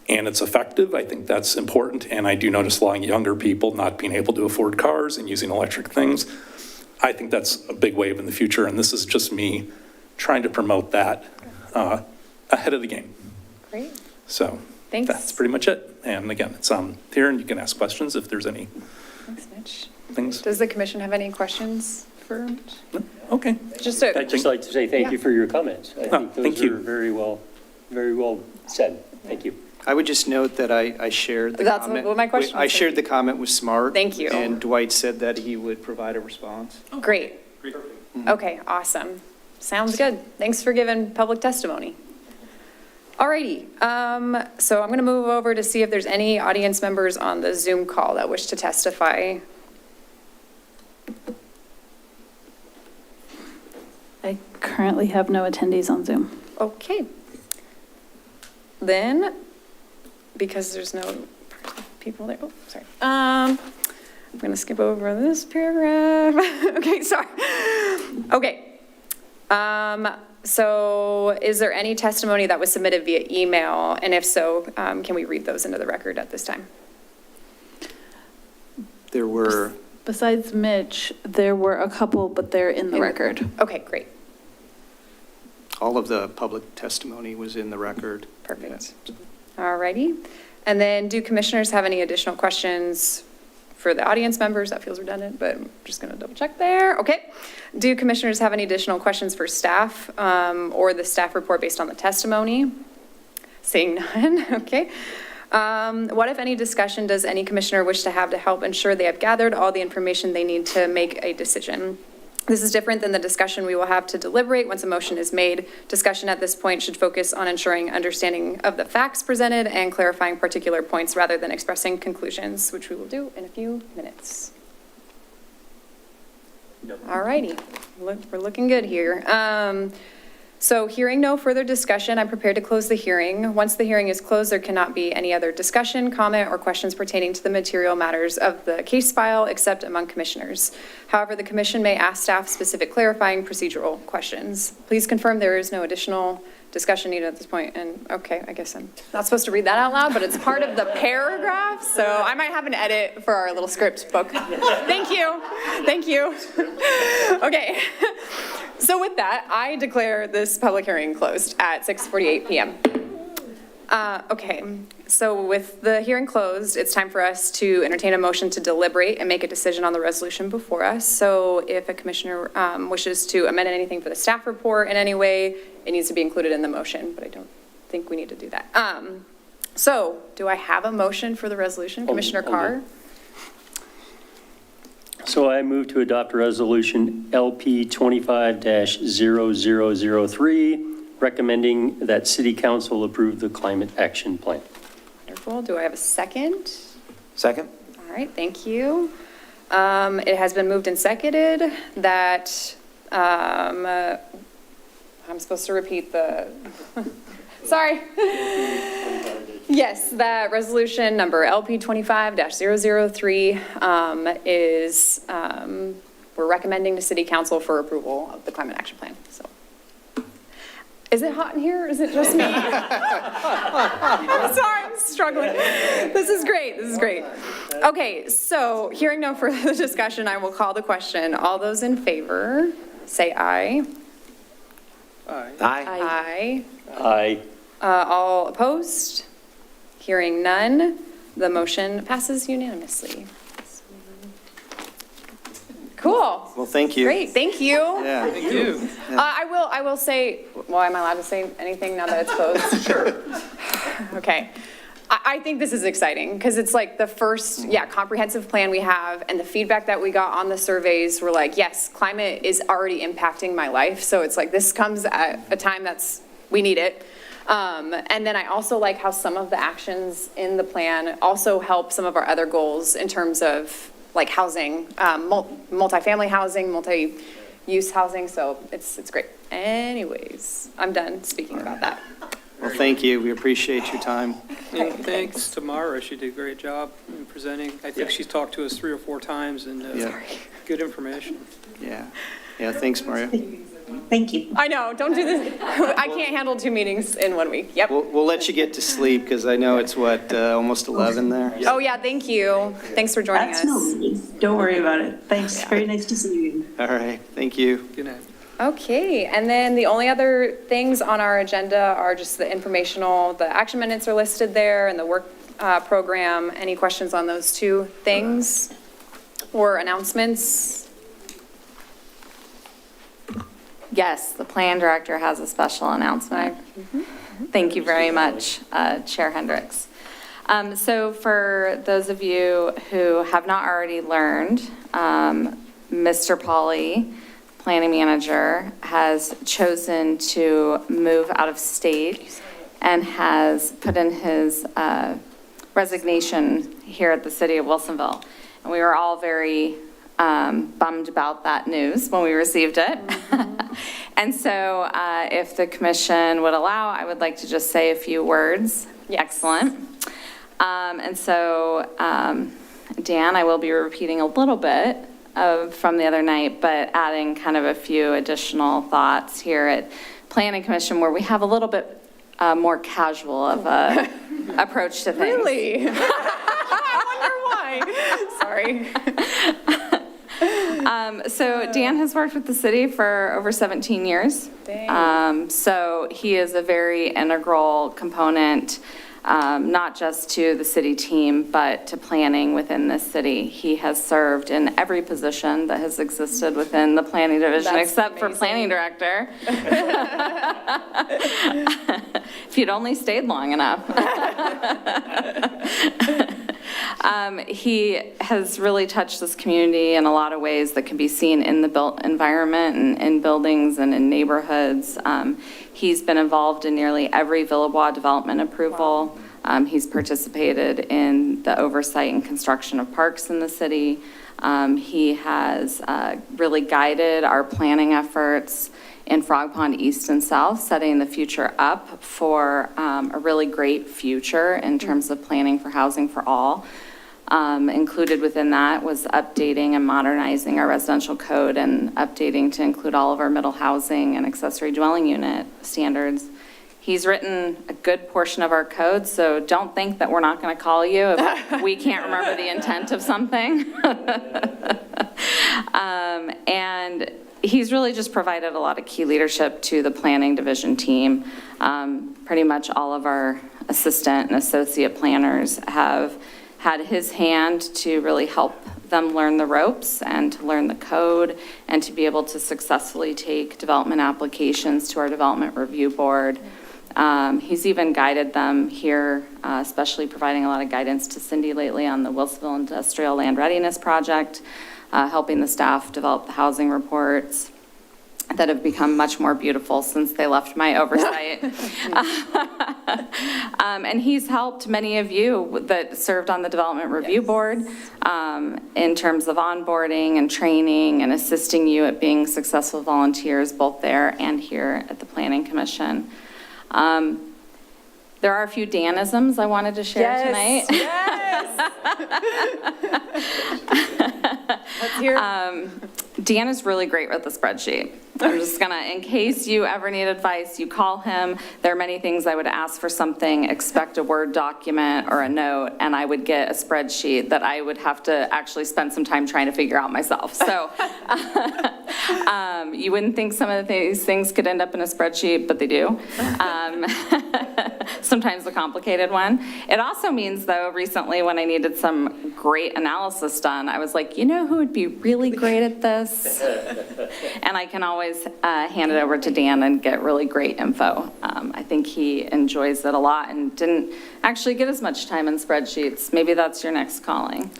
and it's effective, I think that's important. And I do notice a lot of younger people not being able to afford cars and using electric things. I think that's a big wave in the future. And this is just me trying to promote that ahead of the game. Great. So Thanks. That's pretty much it. And again, it's on here and you can ask questions if there's any Thanks, Mitch. things. Does the commission have any questions for Mitch? No? Okay. Just a, I'd just like to say thank you for your comments. I think thank those you. are very well said. Thank you. I would just note that I shared the That's comment. what my question I was. shared the comment with SMART. Thank you. And Dwight said that he would provide a response. great. Okay, awesome. Sounds good. Thanks for giving public testimony. Alrighty, so I'm going to move over to see if there's any audience members on the Zoom call that wish to testify. I currently have no attendees on Zoom. Okay. Then, because there's no people there, oh, sorry. I'm going to skip over this paragraph. Okay, sorry. Okay. So is there any testimony that was submitted via email? And if so, can we read those into the record at this time? There were, Besides Mitch, there were a couple, but they're in the record. Okay, great. all of the public testimony was in the record. Perfect. All righty. And then do commissioners have any additional questions for the audience members? That feels redundant, but I'm just going to double check there. Okay. Do commissioners have any additional questions for staff or the staff report based on the testimony? Seeing none. Okay. What, if any, discussion does any commissioner wish to have to help ensure they have gathered all the information they need to make a decision? This is different than the discussion we will have to deliberate once a motion is made. Discussion at this point should focus on ensuring understanding of the facts presented and clarifying particular points rather than expressing conclusions, which we will do in a few minutes. All righty, we're looking good here. So hearing no further discussion, I'm prepared to close the hearing. Once the hearing is closed, there cannot be any other discussion, comment, or questions pertaining to the material matters of the case file except among commissioners. However, the commission may ask staff specific clarifying procedural questions. Please confirm there is no additional discussion needed at this point. And okay, I guess I'm not supposed to read that out loud, but it's part of the paragraph. So I might have an edit for our little script book. Thank you. Thank you. Okay. So with that, I declare this public hearing closed at 6:48 p.m. Okay, so with the hearing closed, it's time for us to entertain a motion to deliberate and make a decision on the resolution before us. So if a commissioner wishes to amend anything for the staff report in any way, it needs to be included in the motion, but I don't think we need to do that. So do I have a motion for the resolution, Commissioner Carr? So I move to adopt resolution LP 25-0003, recommending that City Council approve the climate action plan. Wonderful. Do I have a second? Second? All right, thank you. It has been moved and seconded that, I'm supposed to repeat the, sorry. Yes, that resolution number LP 25-003 is, we're recommending to City Council for approval of the climate action plan, so. Is it hot in here, or is it just me? I'm sorry, I'm struggling. This is great, this is great. Okay, so hearing no further discussion, I will call the question. All those in favor, say aye. Aye. Aye. Aye. Aye. All opposed? Hearing none, the motion passes unanimously. Cool. Well, thank you. Great, thank you. Yeah. Thank you. I will say, well, am I allowed to say anything now that it's closed? Sure. Okay. I think this is exciting because it's like the first, comprehensive plan we have, and the feedback that we got on the surveys were like, yes, climate is already impacting my life. So it's like, this comes at a time we need it. And then I also like how some of the actions in the plan also help some of our other goals in terms of like housing, multifamily housing, multi-use housing. So it's great. Anyways, I'm done speaking about that. Well, thank you. We appreciate your time. And thanks to Mara, she did a great job in presenting. I think she's talked to us 3 or 4 times, and good information. Yeah. Yeah, thanks, Maria. Thank you. I know, don't do this. I can't handle 2 meetings in 1 week. Yep. We'll let you get to sleep because I know it's almost 11 there. Oh, yeah, thank you. Thanks for joining That's us. no worries. Don't worry about it. Thanks. Very nice to see you. All right. Thank you. Good night. Okay, and then the only other things on our agenda are just the informational, the action minutes are listed there, and the work program. Any questions on those 2 things or announcements? Yes, the plan director has a special announcement. Thank you very much, Chair Hendricks. So for those of you who have not already learned, Mr. Pauly, planning manager, has chosen to move out of state and has put in his resignation here at the city of Wilsonville. And we were all very bummed about that news when we received it. And so if the commission would allow, I would like to just say a few words. Yes. Excellent. And so, Dan, I will be repeating a little bit from the other night, but adding kind of a few additional thoughts here at Planning Commission where we have a little bit more casual of a approach to things. Really? I wonder why. Sorry. So Dan has worked with the city for over 17 years. Dang. So he is a very integral component, not just to the city team, but to planning within this city. He has served in every position that has existed within the planning division, That's except for amazing. planning director. If you'd only stayed long enough. He has really touched this community in a lot of ways that can be seen in the built environment and in buildings and in neighborhoods. He's been involved in nearly every Villebois development approval. He's participated in the oversight and construction of parks in the city. He has really guided our planning efforts in Frog Pond East and South, setting the future up for a really great future in terms of planning for housing for all. Included within that was updating and modernizing our residential code and updating to include all of our middle housing and accessory dwelling unit standards. He's written a good portion of our code, so don't think that we're not going to call you if we can't remember the intent of something. And he's really just provided a lot of key leadership to the planning division team. Pretty much all of our assistant and associate planners have had his hand to really help them learn the ropes and to learn the code and to be able to successfully take development applications to our development review board. He's even guided them here, especially providing a lot of guidance to Cindy lately on the Wilsonville Industrial Land Readiness Project, helping the staff develop the housing reports that have become much more beautiful since they left my oversight. And he's helped many of you that served on the Development Review Board in terms of onboarding and training and assisting you at being successful volunteers, both there and here at the Planning Commission. There are a few Danisms I wanted to share tonight. Yes. Let's hear. Dan is really great with the spreadsheet. I'm just gonna, in case you ever need advice, you call him. There are many things I would ask for something, expect a Word document or a note, and I would get a spreadsheet that I would have to actually spend some time trying to figure out myself. So you wouldn't think some of these things could end up in a spreadsheet, but they do. Sometimes a complicated one. It also means, though, recently when I needed some great analysis done, I was like, you know who would be really great at this? And I can always hand it over to Dan and get really great info. I think he enjoys it a lot and didn't actually get as much time in spreadsheets. Maybe that's your next calling.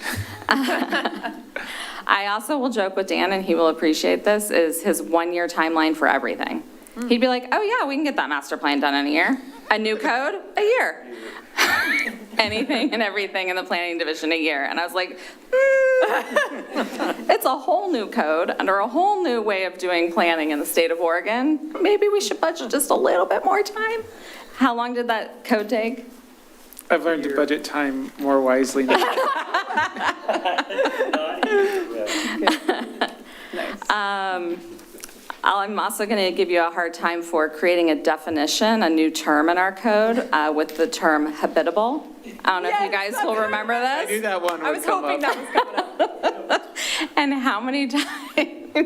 I also will joke with Dan, and he will appreciate this, is his one-year timeline for everything. He'd be like, oh yeah, we can get that master plan done in a year. A new code, a year. Anything and everything in the planning division, a year. And I was like, it's a whole new code under a whole new way of doing planning in the state of Oregon. Maybe we should budget just a little bit more time. How long did that code take? I've learned to budget time more wisely now. I'm also going to give you a hard time for creating a definition, a new term in our code with the term habitable. I don't know if you guys will remember I knew this. that one I would was come hoping up. that was coming up. And how many times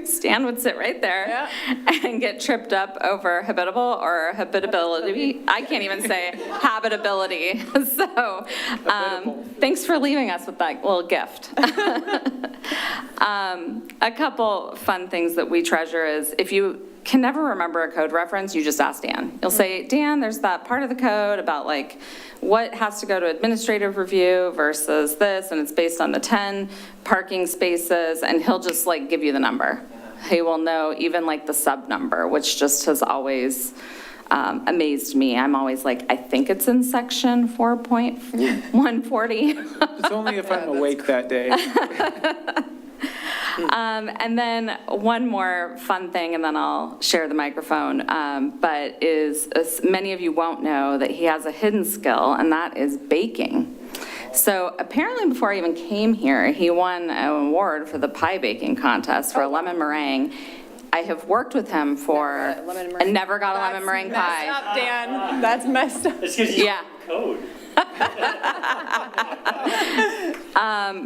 Stan would sit right there and get tripped up over habitable or habitability. I can't even say habitability. So thanks for leaving us with that little gift. A couple fun things that we treasure is if you can never remember a code reference, you just ask Dan. You'll say, Dan, there's that part of the code about like what has to go to administrative review versus this, and it's based on the 10 parking spaces, and he'll just like give you the number. He will know even like the sub number, which just has always amazed me. I'm always like, I think it's in section 4.140. It's only if I'm awake that day. And then one more fun thing, and then I'll share the microphone, but as many of you won't know that he has a hidden skill, and that is baking. So apparently before I even came here, he won an award for the pie baking contest for a lemon meringue. I have worked with him for, and never got a lemon meringue pie. That's messed up, Dan. That's messed up. It's because you Yeah. code.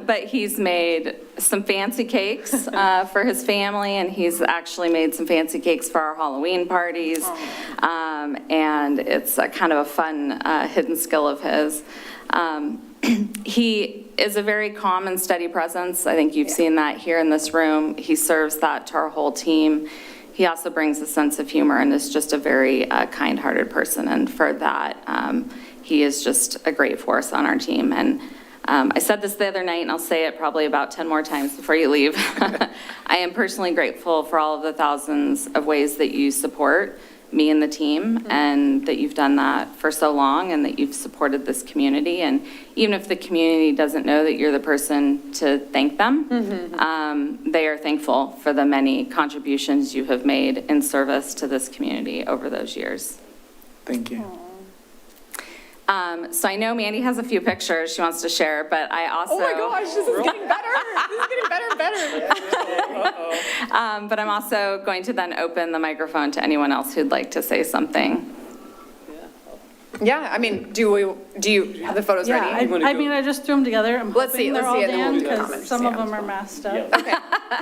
But he's made some fancy cakes for his family, and he's actually made some fancy cakes for our Halloween parties. And it's a kind of a fun hidden skill of his. He is a very calm and steady presence. I think you've seen that here in this room. He serves that to our whole team. He also brings a sense of humor and is just a very kind-hearted person. And for that, he is just a great force on our team. And I said this the other night, and I'll say it probably about 10 more times before you leave. I am personally grateful for all of the thousands of ways that you support me and the team, and that you've done that for so long, and that you've supported this community. And even if the community doesn't know that you're the person to thank them, they are thankful for the many contributions you have made in service to this community over those years. Thank you. So I know Mandy has a few pictures she wants to share, but I also... Oh my gosh, this is getting better. This is getting better and better. But I'm also going to then open the microphone to anyone else who'd like to say something. Yeah, I mean, do you have the photos Yeah, ready? I mean, I just threw them together. I'm Let's see, hoping they're let's see all it, and then we'll Dan, do the because comments. some of Yeah. them are masked up. Yeah. Okay,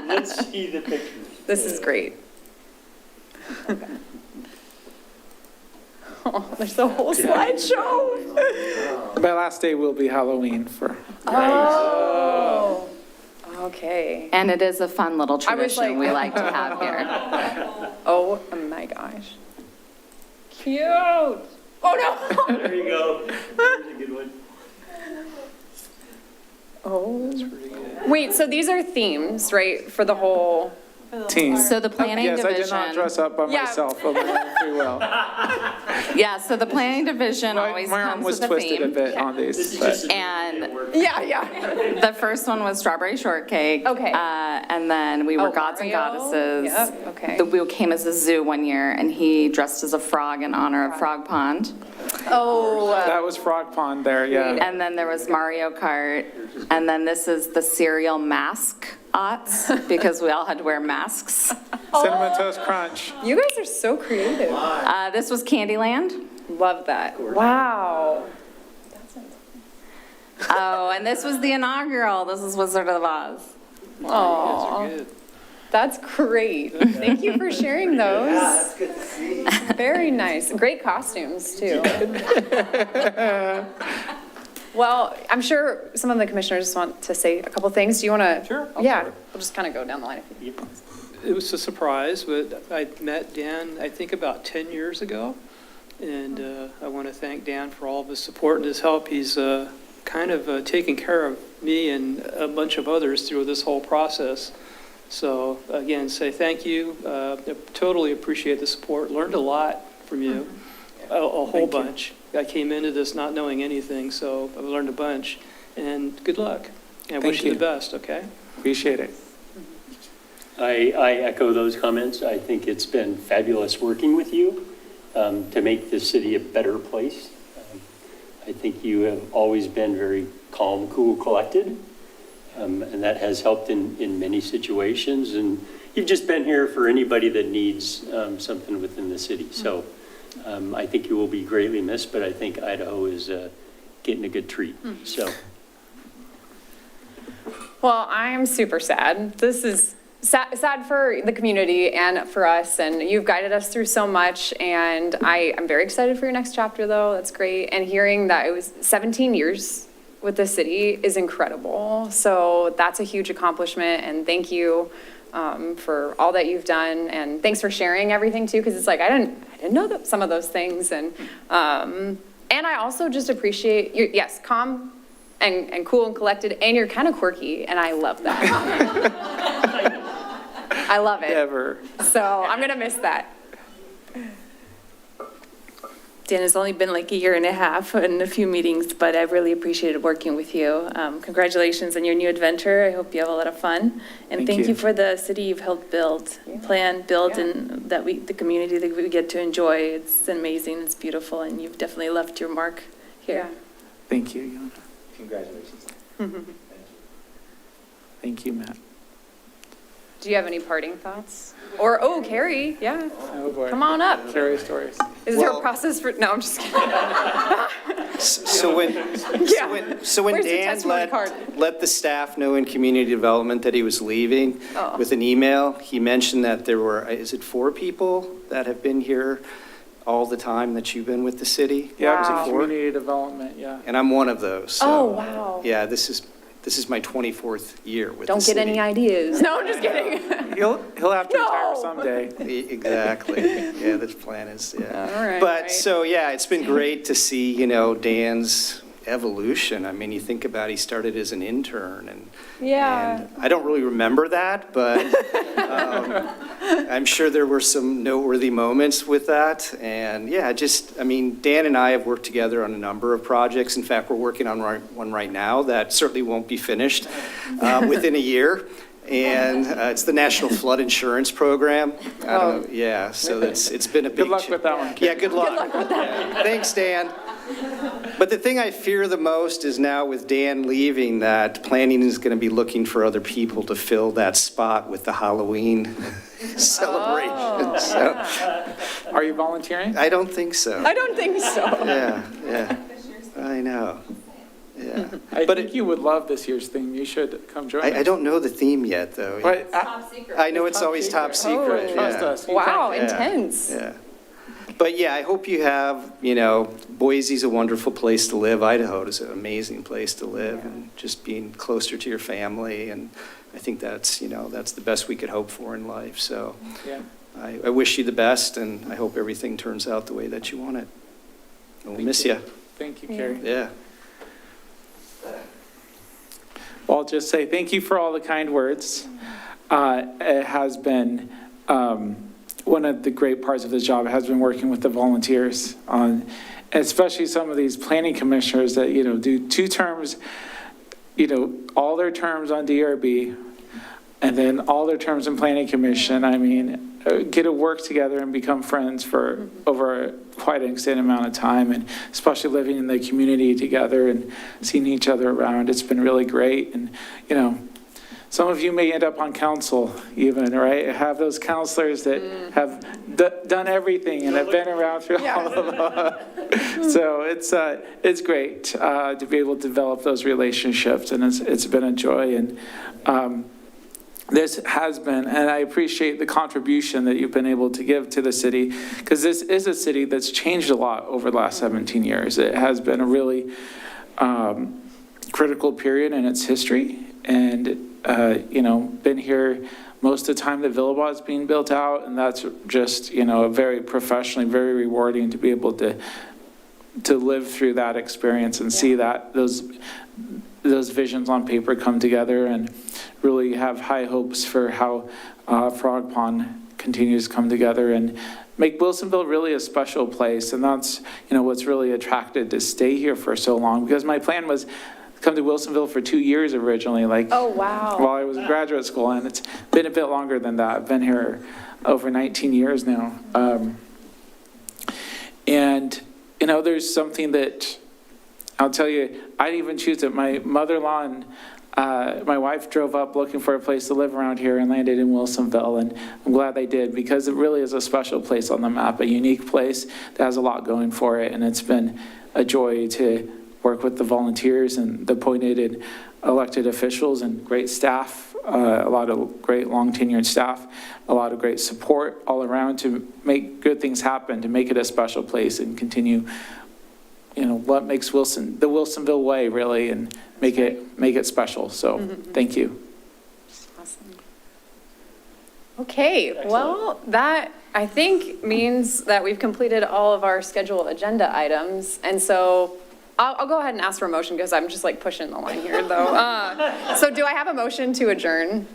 Let's see the pictures. this is great. Oh, there's the whole slideshow. My last day will be Halloween for, Oh, okay. And it is a fun little I was tradition like- we like to have here. Oh my gosh. Cute. Oh no. There you go. There's a good one. Oh. Wait, so these are themes, right, for the whole? team. So the planning Yes, division... I did not dress up by Yeah. myself, but my own free will. Yeah, so the planning division always My arm comes was with a twisted a theme. bit on This these, is but just a And Yeah. the first one was strawberry shortcake. Okay. And then we were Oh, gods and Mario. goddesses. Yep, okay. We came as a zoo one year, and he dressed as a frog in honor of Frog Pond. Oh, that was Frog Pond there, yeah. And then there was Mario Kart. And then this is the cereal mask-ots, because we all had to wear masks. Cinnamon Toast Crunch. you guys are so creative. This was Candyland. Love that. Wow. Oh, and this was the inaugural. This is Wizard of Oz. Oh, that's great. Thank you for sharing those. Yeah, that's good to see. Very nice. Great costumes, too. Well, I'm sure some of the commissioners want to say a couple things. Do you want to? Sure, I'll Yeah, start. we'll just kind of go down the line. It was a surprise, but I met Dan, I think, about 10 years ago. And I want to thank Dan for all of his support and his help. He's kind of taken care of me and a bunch of others through this whole process. So again, say thank you. I totally appreciate the support. Learned a lot from you, a whole bunch. I came into this not knowing anything, so I've learned a bunch. And good luck. And I wish you the best, okay? Appreciate it. I echo those comments. I think it's been fabulous working with you to make this city a better place. I think you have always been very calm, cool, collected, and that has helped in many situations. And you've just been here for anybody that needs something within the city. So I think you will be greatly missed, but I think Idaho is getting a good treat. So. Well, I'm super sad. This is sad for the community and for us, and you've guided us through so much, and I'm very excited for your next chapter, though. That's great. And hearing that it was 17 years with the city is incredible. So that's a huge accomplishment, and thank you for all that you've done, and thanks for sharing everything, too, because it's like I didn't know some of those things, and I also just appreciate your, yes, calm and cool and collected, and you're kind of quirky, and I love that. I love it. Never. So I'm going to miss that. understand it's only been like a year and a half and a few meetings, but I've really appreciated working with you. Congratulations on your new adventure. I hope you have a lot of fun. And Thank thank you. you for the city you've helped build, and that the community that we get to enjoy. It's amazing, it's beautiful, and you've definitely left your mark here. Thank you, Yana. Congratulations. Thank you, Matt. Do you have any parting thoughts? Or, oh, Carrie, yeah, Oh, boy. come on up. Carrie stories. Is there a Well- process for, no, I'm just kidding. So when Where's your Dan testimony card? let the staff know in community development that he was leaving Oh. with an email, he mentioned that there were, is it 4 people that have been here all the time that you've been with the city? Yeah, Is it Wow. 4? community development, yeah. And I'm one of those. so, Oh, wow. Yeah, this is my 24th year with the Don't city. get any ideas. No, I'm just kidding. He'll have to retire No. someday. Exactly. Yeah, the plan is, yeah. All right. But, so, yeah, it's been great to see, Dan's evolution. I mean, you think about, he started as an intern, and I don't really remember that, but I'm sure there were some noteworthy moments with that. And, yeah, Dan and I have worked together on a number of projects. In fact, we're working on one right now that certainly won't be finished within a year. And it's the National Flood Insurance Program. I don't know, yeah, so it's been a big. Good luck with that one, Kim. Yeah, good luck. Yeah. Thanks, Dan. But the thing I fear the most is now with Dan leaving, that planning is going to be looking for other people to fill that spot with the Halloween celebration. So Are you volunteering? I don't think so. I don't think so. Yeah. I know. Yeah. I But think you would love this year's theme. You should come join us. I don't know the theme yet, though. But, I know it's always top secret. Trust yeah. us. You Wow, can- intense. Yeah. But yeah, I hope you have, Boise's a wonderful place to live. Idaho is an amazing place to live, and just being closer to your family. And I think that's the best we could hope for in life. So Yeah. I wish you the best, and I hope everything turns out the way that you want it. We'll miss you. Thank you, Carrie. Yeah. Well, I'll just say thank you for all the kind words. It has been one of the great parts of this job has been working with the volunteers on, especially some of these planning commissioners that, do 2 terms, all their terms on DRB, and then all their terms in planning commission. I mean, get to work together and become friends for over quite an extended amount of time, and especially living in the community together and seeing each other around. It's been really great. And, some of you may end up on council even, right? Have those counselors that have done everything and have been around through all of them. So it's great to be able to develop those relationships, and it's been a joy. And this has been, and I appreciate the contribution that you've been able to give to the city, because this is a city that's changed a lot over the last 17 years. It has been a really critical period in its history, and been here most of the time. The Villaba is being built out, and that's just, very professionally, very rewarding to be able to live through that experience and see that those visions on paper come together, and really have high hopes for how Frog Pond continues to come together and make Wilsonville really a special place. And that's, what's really attracted to stay here for so long, because my plan was come to Wilsonville for 2 years originally, Oh, wow. while I was in graduate school, and it's been a bit longer than that. I've been here over 19 years now. And, there's something that I'll tell you, I didn't even choose it. My mother-in-law and my wife drove up looking for a place to live around here and landed in Wilsonville, and I'm glad they did, because it really is a special place on the map, a unique place that has a lot going for it, and it's been a joy to work with the volunteers and the appointed and elected officials and great staff, a lot of great long-tenured staff, a lot of great support all around to make good things happen, to make it a special place and continue, what makes the Wilsonville way, really, and make it special. So thank you. Awesome. Okay, well, that, I think, means that we've completed all of our scheduled agenda items. And so I'll go ahead and ask for a motion, because I'm just pushing the line here, though. So do I have a motion to adjourn?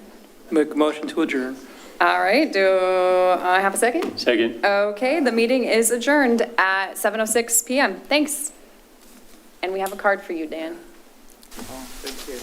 Make a motion to adjourn. All right, do I have a second? Second. Okay, the meeting is adjourned at 7:06 PM. Thanks. And we have a card for you, Dan. Oh, thank you.